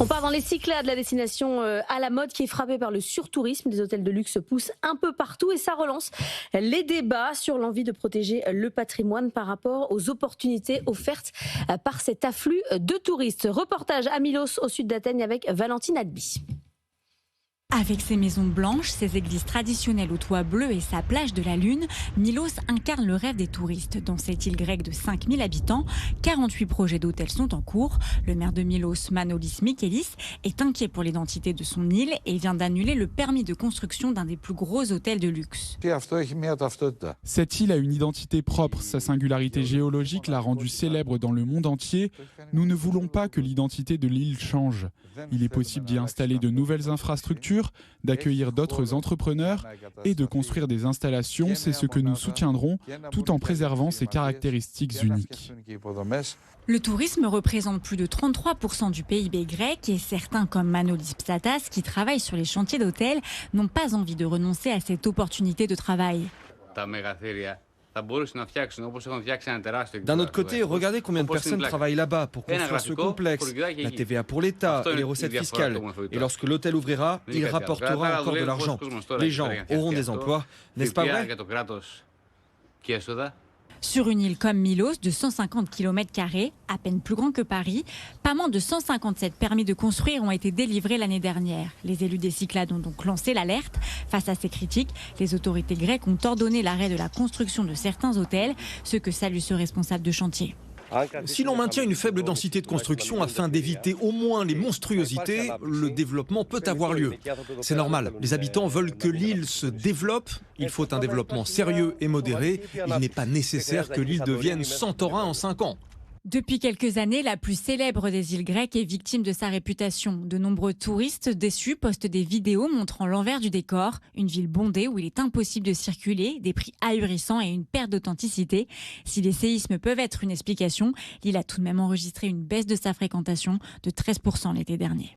On part dans les Cyclades, la destination à la mode qui est frappée par le surtourisme. Des hôtels de luxe poussent un peu partout et ça relance les débats sur l'envie de protéger le patrimoine par rapport aux opportunités offertes par cet afflux de touristes. Reportage à Milos, au sud d'Athènes, avec Valentine Adby. Avec ses maisons blanches, ses églises traditionnelles aux toits bleus et sa plage de la Lune, Milos incarne le rêve des touristes. Dans cette île grecque de 5000 habitants, 48 projets d'hôtels sont en cours. Le maire de Milos, Manolis Mikelis, est inquiet pour l'identité de son île et vient d'annuler le permis de construction d'un des plus gros hôtels de luxe. Cette île a une identité propre. Sa singularité géologique l'a rendue célèbre dans le monde entier. Nous ne voulons pas que l'identité de l'île change. Il est possible d'y installer de nouvelles infrastructures, d'accueillir d'autres entrepreneurs et de construire des installations. C'est ce que nous soutiendrons tout en préservant ses caractéristiques uniques. Le tourisme représente plus de 33% du PIB grec et certains comme Manolis Psatas, qui travaillent sur les chantiers d'hôtels, n'ont pas envie de renoncer à cette opportunité de travail. D'un autre côté, regardez combien de personnes travaillent là-bas pour construire ce complexe, la TVA pour l'État et les recettes fiscales. Et lorsque l'hôtel ouvrira, il rapportera encore de l'argent. Les gens auront des emplois, n'est-ce pas vrai ? Sur une île comme Milos, de 150 km², à peine plus grand que Paris, pas moins de 157 permis de construire ont été délivrés l'année dernière. Les élus des Cyclades ont donc lancé l'alerte. Face à ces critiques, les autorités grecques ont ordonné l'arrêt de la construction de certains hôtels, ce que salue ce responsable de chantier. Si l'on maintient une faible densité de construction afin d'éviter au moins les monstruosités, le développement peut avoir lieu. C'est normal, les habitants veulent que l'île se développe. Il faut un développement sérieux et modéré. Il n'est pas nécessaire que l'île devienne Santorin en 5 ans. Depuis quelques années, la plus célèbre des îles grecques est victime de sa réputation. De nombreux touristes déçus postent des vidéos montrant l'envers du décor. Une ville bondée où il est impossible de circuler, des prix ahurissants et une perte d'authenticité. Si les séismes peuvent être une explication, l'île a tout de même enregistré une baisse de sa fréquentation de 13% l'été dernier.